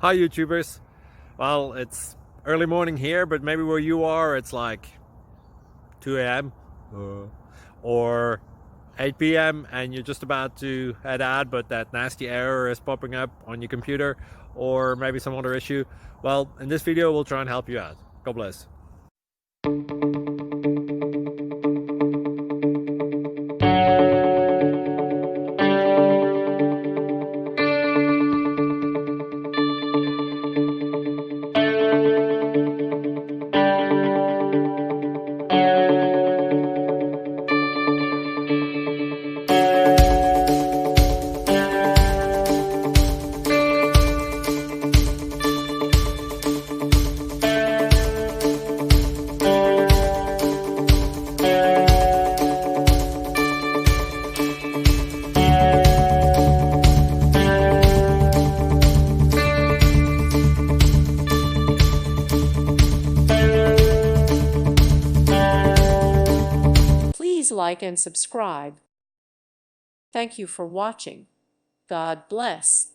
Hi YouTubers. Well, it's early morning here, but maybe where you are it's like 2 a.m. or 8 p.m. and you're just about to head out, but that nasty error is popping up on your computer, or maybe some other issue. Well, in this video we'll try and help you out. God bless. Please like and subscribe. Thank you for watching. God bless.